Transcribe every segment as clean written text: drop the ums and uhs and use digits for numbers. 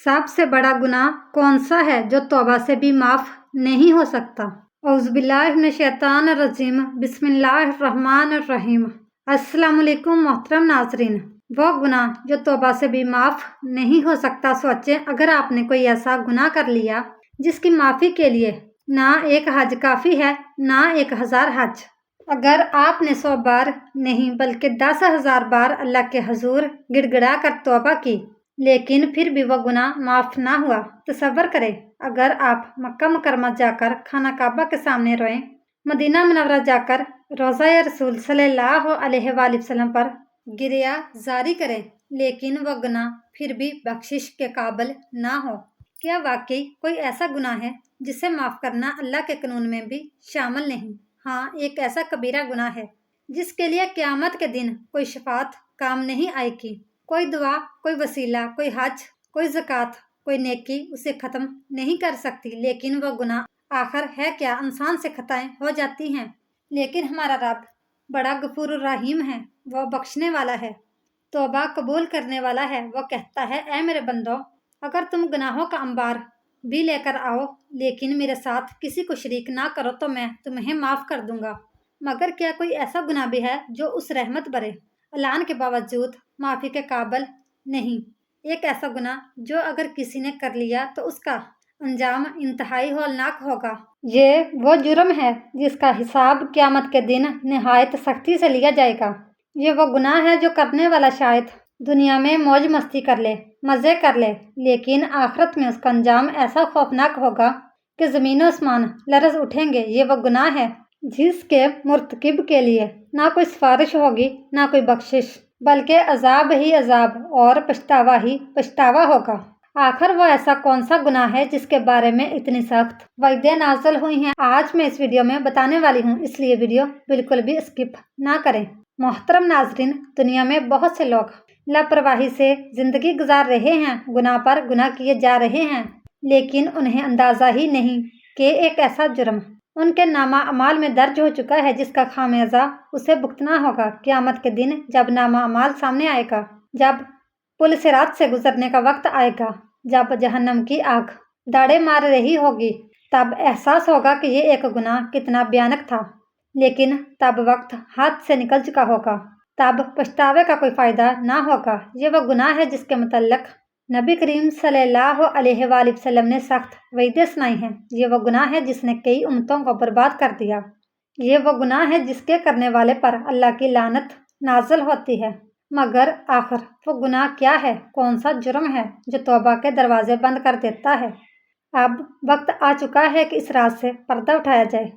سب سے بڑا گناہ کون سا ہے جو توبہ سے بھی معاف نہیں ہو سکتا؟ اعوذ باللہ من الشیطان الرجیم، بسم اللہ الرحمن الرحیم۔ السلام علیکم محترم ناظرین۔ وہ گناہ جو توبہ سے بھی معاف نہیں ہو سکتا، سوچیں اگر آپ نے کوئی ایسا گناہ کر لیا جس کی معافی کے لیے نہ ایک حج کافی ہے نہ 1000 حج۔ اگر آپ نے 100 بار نہیں بلکہ 10,000 بار اللہ کے حضور گڑ گڑا کر توبہ کی لیکن پھر بھی وہ گناہ معاف نہ ہوا، تصور کریں اگر آپ مکہ مکرمہ جا کر خانہ کعبہ کے سامنے روئیں، مدینہ منورہ جا کر روضہ رسول صلی اللہ علیہ وآلہ وسلم پر گریہ جاری کریں لیکن وہ گناہ پھر بھی بخشش کے قابل نہ ہو۔ کیا واقعی کوئی ایسا گناہ ہے جسے معاف کرنا اللہ کے قانون میں بھی شامل نہیں؟ ہاں، ایک ایسا کبیرہ گناہ ہے جس کے لیے قیامت کے دن کوئی شفاعت کام نہیں آئے گی، کوئی دعا، کوئی وسیلہ، کوئی حج، کوئی زکوٰۃ، کوئی نیکی اسے ختم نہیں کر سکتی۔ لیکن وہ گناہ آخر ہے کیا؟ انسان سے خطائیں ہو جاتی ہیں لیکن ہمارا رب بڑا غفور الرحیم ہے، وہ بخشنے والا ہے، توبہ قبول کرنے والا ہے۔ وہ کہتا ہے، اے میرے بندو، اگر تم گناہوں کا انبار بھی لے کر آؤ لیکن میرے ساتھ کسی کو شریک نہ کرو تو میں تمہیں معاف کر دوں گا۔ مگر کیا کوئی ایسا گناہ بھی ہے جو اس رحمت بھرے اعلان کے باوجود معافی کے قابل نہیں؟ ایک ایسا گناہ جو اگر کسی نے کر لیا تو اس کا انجام انتہائی ہولناک ہوگا۔ یہ وہ جرم ہے جس کا حساب قیامت کے دن نہایت سختی سے لیا جائے گا۔ یہ وہ گناہ ہے جو کرنے والا شاید دنیا میں موج مستی کر لے، مزے کر لے، لیکن آخرت میں اس کا انجام ایسا خوفناک ہوگا کہ زمین و آسمان لرز اٹھیں گے۔ یہ وہ گناہ ہے جس کے مرتکب کے لیے نہ کوئی سفارش ہوگی نہ کوئی بخشش، بلکہ عذاب ہی عذاب اور پچھتاوا ہی پچھتاوا ہوگا۔ آخر وہ ایسا کون سا گناہ ہے جس کے بارے میں اتنی سخت وعیدیں نازل ہوئی ہیں، آج میں اس ویڈیو میں بتانے والی ہوں، اس لیے ویڈیو بالکل بھی اسکپ نہ کریں۔ محترم ناظرین، دنیا میں بہت سے لوگ لاپرواہی سے زندگی گزار رہے ہیں، گناہ پر گناہ کیے جا رہے ہیں لیکن انہیں اندازہ ہی نہیں کہ ایک ایسا جرم ان کے نامہ اعمال میں درج ہو چکا ہے جس کا خمیازہ اسے بھگتنا ہوگا قیامت کے دن۔ جب نامہ اعمال سامنے آئے گا، جب پل صراط سے گزرنے کا وقت آئے گا، جب جہنم کی آگ داڑے مار رہی ہوگی، تب احساس ہوگا کہ یہ ایک گناہ کتنا بھیانک تھا، لیکن تب وقت ہاتھ سے نکل چکا ہوگا، تب پچھتاوے کا کوئی فائدہ نہ ہوگا۔ یہ وہ گناہ ہے جس کے متعلق نبی کریم صلی اللہ علیہ وآلہ وسلم نے سخت وعیدیں سنائی ہیں۔ یہ وہ گناہ ہے جس نے کئی امتوں کو برباد کر دیا۔ یہ وہ گناہ ہے جس کے کرنے والے پر اللہ کی لعنت نازل ہوتی ہے۔ مگر آخر وہ گناہ کیا ہے؟ کون سا جرم ہے جو توبہ کے دروازے بند کر دیتا ہے؟ اب وقت آ چکا ہے کہ اس راز سے پردہ اٹھایا جائے۔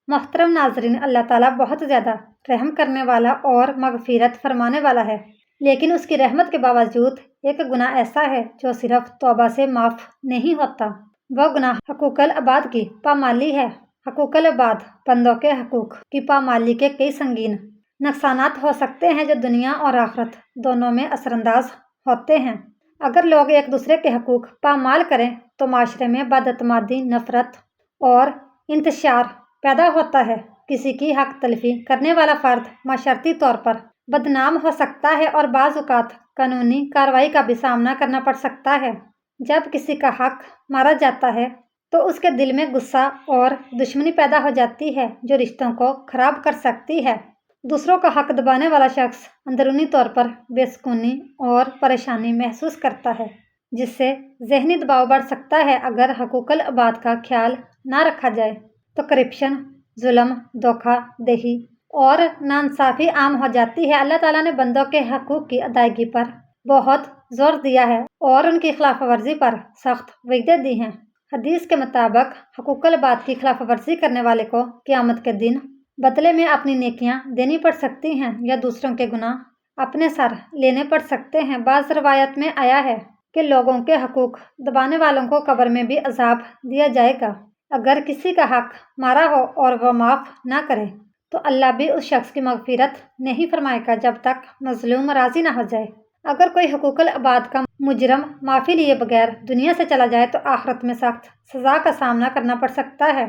محترم ناظرین، اللہ تعالیٰ بہت زیادہ رحم کرنے والا اور مغفرت فرمانے والا ہے، لیکن اس کی رحمت کے باوجود ایک گناہ ایسا ہے جو صرف توبہ سے معاف نہیں ہوتا۔ وہ گناہ حقوق العباد کی پامالی ہے۔ حقوق العباد، بندوں کے حقوق کی پامالی کے کئی سنگین نقصانات ہو سکتے ہیں جو دنیا اور آخرت دونوں میں اثر انداز ہوتے ہیں۔ اگر لوگ ایک دوسرے کے حقوق پامال کریں تو معاشرے میں بد اعتمادی، نفرت اور انتشار پیدا ہوتا ہے۔ کسی کی حق تلفی کرنے والا فرد معاشرتی طور پر بدنام ہو سکتا ہے اور بعض اوقات قانونی کارروائی کا بھی سامنا کرنا پڑ سکتا ہے۔ جب کسی کا حق مارا جاتا ہے تو اس کے دل میں غصہ اور دشمنی پیدا ہو جاتی ہے جو رشتوں کو خراب کر سکتی ہے۔ دوسروں کا حق دبانے والا شخص اندرونی طور پر بے سکونی اور پریشانی محسوس کرتا ہے جس سے ذہنی دباؤ بڑھ سکتا ہے۔ اگر حقوق العباد کا خیال نہ رکھا جائے تو کرپشن، ظلم، دھوکہ دہی اور ناانصافی عام ہو جاتی ہے۔ اللہ تعالیٰ نے بندوں کے حقوق کی ادائیگی پر بہت زور دیا ہے اور ان کی خلاف ورزی پر سخت وعیدیں دی ہیں۔ حدیث کے مطابق حقوق العباد کی خلاف ورزی کرنے والے کو قیامت کے دن بدلے میں اپنی نیکیاں دینی پڑ سکتی ہیں یا دوسروں کے گناہ اپنے سر لینے پڑ سکتے ہیں۔ بعض روایات میں آیا ہے کہ لوگوں کے حقوق دبانے والوں کو قبر میں بھی عذاب دیا جائے گا۔ اگر کسی کا حق مارا ہو اور وہ معاف نہ کرے تو اللہ بھی اس شخص کی مغفرت نہیں فرمائے گا جب تک مظلوم راضی نہ ہو جائے۔ اگر کوئی حقوق العباد کا مجرم معافی لیے بغیر دنیا سے چلا جائے تو آخرت میں سخت سزا کا سامنا کرنا پڑ سکتا ہے۔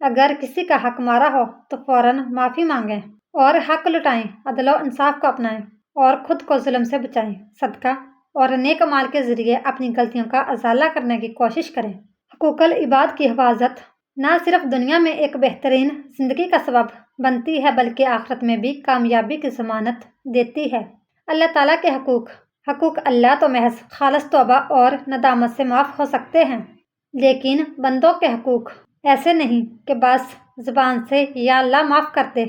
اگر کسی کا حق مارا ہو تو فوراً معافی مانگیں اور حق لٹائیں، عدل و انصاف کو اپنائیں اور خود کو ظلم سے بچائیں۔ صدقہ اور نیک اعمال کے ذریعے اپنی غلطیوں کا ازالہ کرنے کی کوشش کریں۔ حقوق العباد کی حفاظت نہ صرف دنیا میں ایک بہترین زندگی کا سبب بنتی ہے بلکہ آخرت میں بھی کامیابی کی ضمانت دیتی ہے۔ اللہ تعالیٰ کے حقوق اللہ تو محض خالص توبہ اور ندامت سے معاف ہو سکتے ہیں، لیکن بندوں کے حقوق ایسے نہیں کہ بس زبان سے یا اللہ معاف کر دے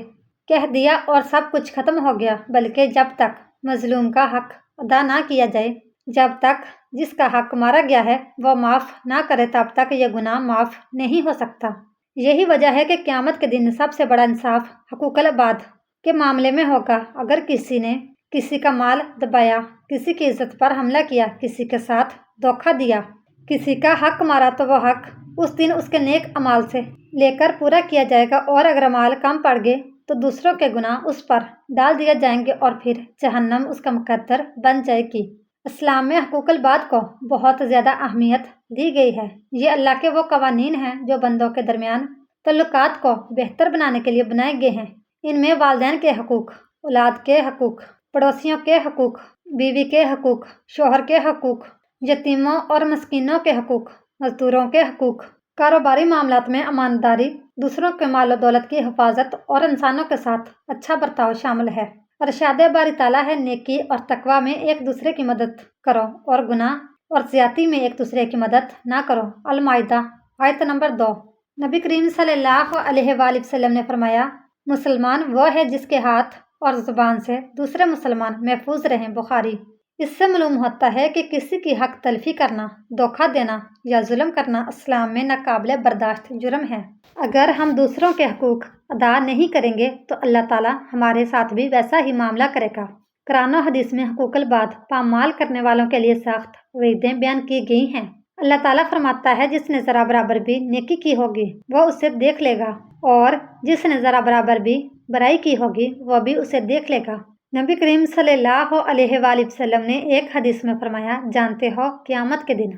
کہہ دیا اور سب کچھ ختم ہو گیا، بلکہ جب تک مظلوم کا حق ادا نہ کیا جائے، جب تک جس کا حق مارا گیا ہے وہ معاف نہ کرے، تب تک یہ گناہ معاف نہیں ہو سکتا۔ یہی وجہ ہے کہ قیامت کے دن سب سے بڑا انصاف حقوق العباد کے معاملے میں ہوگا۔ اگر کسی نے کسی کا مال دبایا، کسی کی عزت پر حملہ کیا، کسی کے ساتھ دھوکہ دیا، کسی کا حق مارا، تو وہ حق اس دن اس کے نیک اعمال سے لے کر پورا کیا جائے گا، اور اگر اعمال کم پڑ گئے تو دوسروں کے گناہ اس پر ڈال دیے جائیں گے اور پھر جہنم اس کا مقدر بن جائے گی۔ اسلام میں حقوق العباد کو بہت زیادہ اہمیت دی گئی ہے۔ یہ اللہ کے وہ قوانین ہیں جو بندوں کے درمیان تعلقات کو بہتر بنانے کے لیے بنائے گئے ہیں۔ ان میں والدین کے حقوق، اولاد کے حقوق، پڑوسیوں کے حقوق، بیوی کے حقوق، شوہر کے حقوق، یتیموں اور مسکینوں کے حقوق، مزدوروں کے حقوق، کاروباری معاملات میں امانتداری، دوسروں کے مال و دولت کی حفاظت اور انسانوں کے ساتھ اچھا برتاؤ شامل ہے۔ ارشاد باری تعالیٰ ہے، نیکی اور تقوی میں ایک دوسرے کی مدد کرو اور گناہ اور زیادتی میں ایک دوسرے کی مدد نہ کرو۔ المائدہ آیت نمبر 2۔ نبی کریم صلی اللہ علیہ وآلہ وسلم نے فرمایا، مسلمان وہ ہے جس کے ہاتھ اور زبان سے دوسرے مسلمان محفوظ رہیں۔ بخاری۔ اس سے معلوم ہوتا ہے کہ کسی کی حق تلفی کرنا، دھوکہ دینا یا ظلم کرنا اسلام میں ناقابل برداشت جرم ہے۔ اگر ہم دوسروں کے حقوق ادا نہیں کریں گے تو اللہ تعالیٰ ہمارے ساتھ بھی ویسا ہی معاملہ کرے گا۔ قرآن و حدیث میں حقوق العباد پامال کرنے والوں کے لیے سخت وعیدیں بیان کی گئی ہیں۔ اللہ تعالیٰ فرماتا ہے، جس نے ذرا برابر بھی نیکی کی ہوگی وہ اسے دیکھ لے گا، اور جس نے ذرا برابر بھی برائی کی ہوگی وہ بھی اسے دیکھ لے گا۔ نبی کریم صلی اللہ علیہ وآلہ وسلم نے ایک حدیث میں فرمایا، جانتے ہو قیامت کے دن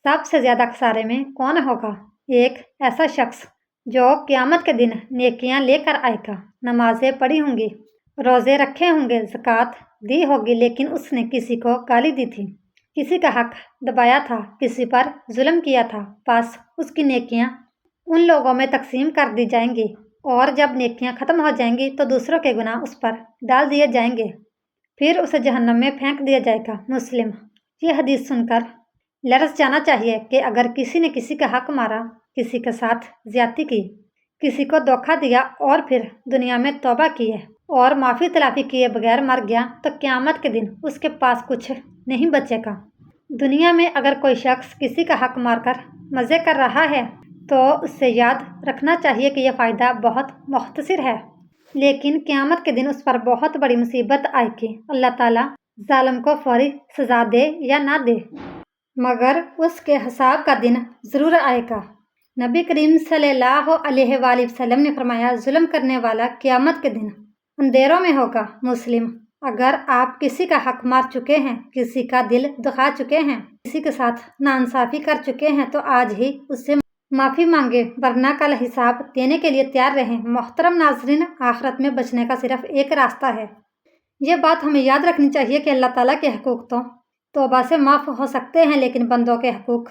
سب سے زیادہ خسارے میں کون ہوگا؟ ایک ایسا شخص جو قیامت کے دن نیکیاں لے کر آئے گا، نمازیں پڑھی ہوں گی، روزے رکھے ہوں گے، زکوٰۃ دی ہوگی، لیکن اس نے کسی کو گالی دی تھی، کسی کا حق دبایا تھا، کسی پر ظلم کیا تھا، بس اس کی نیکیاں ان لوگوں میں تقسیم کر دی جائیں گی، اور جب نیکیاں ختم ہو جائیں گی تو دوسروں کے گناہ اس پر ڈال دیے جائیں گے، پھر اسے جہنم میں پھینک دیا جائے گا۔ مسلم۔ یہ حدیث سن کر لرز جانا چاہیے کہ اگر کسی نے کسی کا حق مارا، کسی کے ساتھ زیادتی کی، کسی کو دھوکہ دیا اور پھر دنیا میں توبہ کی ہے اور معافی تلافی کیے بغیر مر گیا، تو قیامت کے دن اس کے پاس کچھ نہیں بچے گا۔ دنیا میں اگر کوئی شخص کسی کا حق مار کر مزے کر رہا ہے تو اس سے یاد رکھنا چاہیے کہ یہ فائدہ بہت مختصر ہے، لیکن قیامت کے دن اس پر بہت بڑی مصیبت آئے گی۔ اللہ تعالیٰ ظالم کو فوری سزا دے یا نہ دے، مگر اس کے حساب کا دن ضرور آئے گا۔ نبی کریم صلی اللہ علیہ وآلہ وسلم نے فرمایا، ظلم کرنے والا قیامت کے دن اندھیروں میں ہوگا۔ مسلم۔ اگر آپ کسی کا حق مار چکے ہیں، کسی کا دل دکھا چکے ہیں، کسی کے ساتھ ناانصافی کر چکے ہیں تو آج ہی اس سے معافی مانگے، ورنہ کل حساب دینے کے لیے تیار رہیں۔ محترم ناظرین، آخرت میں بچنے کا صرف ایک راستہ ہے۔ یہ بات ہمیں یاد رکھنی چاہیے کہ اللہ تعالیٰ کے حقوق تو توبہ سے معاف ہو سکتے ہیں، لیکن بندوں کے حقوق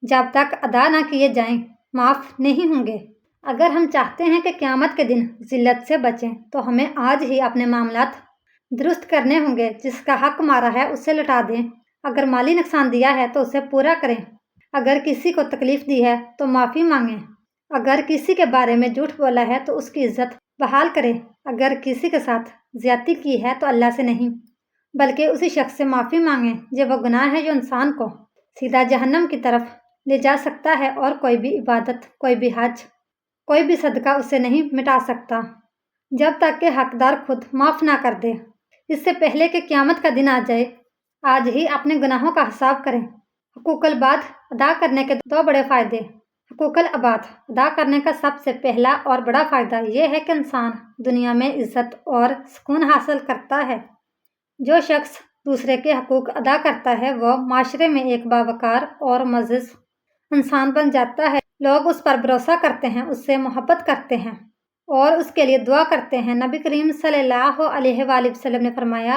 جب تک ادا نہ کیے جائیں معاف نہیں ہوں گے۔ اگر ہم چاہتے ہیں کہ قیامت کے دن ذلت سے بچیں تو ہمیں آج ہی اپنے معاملات درست کرنے ہوں گے۔ جس کا حق مارا ہے اسے لوٹا دیں، اگر مالی نقصان دیا ہے تو اسے پورا کریں، اگر کسی کو تکلیف دی ہے تو معافی مانگیں، اگر کسی کے بارے میں جھوٹ بولا ہے تو اس کی عزت بحال کریں، اگر کسی کے ساتھ زیادتی کی ہے تو اللہ سے نہیں بلکہ اسی شخص سے معافی مانگیں۔ یہ وہ گناہ ہے جو انسان کو سیدھا جہنم کی طرف لے جا سکتا ہے، اور کوئی بھی عبادت، کوئی بھی حج، کوئی بھی صدقہ اسے نہیں مٹا سکتا جب تک کہ حقدار خود معاف نہ کر دے۔ اس سے پہلے کہ قیامت کا دن آ جائے، آج ہی اپنے گناہوں کا حساب کریں۔ حقوق العباد ادا کرنے کے دو بڑے فائدے۔ حقوق العباد ادا کرنے کا سب سے پہلا اور بڑا فائدہ یہ ہے کہ انسان دنیا میں عزت اور سکون حاصل کرتا ہے۔ جو شخص دوسرے کے حقوق ادا کرتا ہے وہ معاشرے میں ایک باوقار اور معزز انسان بن جاتا ہے۔ لوگ اس پر بھروسہ کرتے ہیں، اس سے محبت کرتے ہیں اور اس کے لیے دعا کرتے ہیں۔ نبی کریم صلی اللہ علیہ وآلہ وسلم نے فرمایا،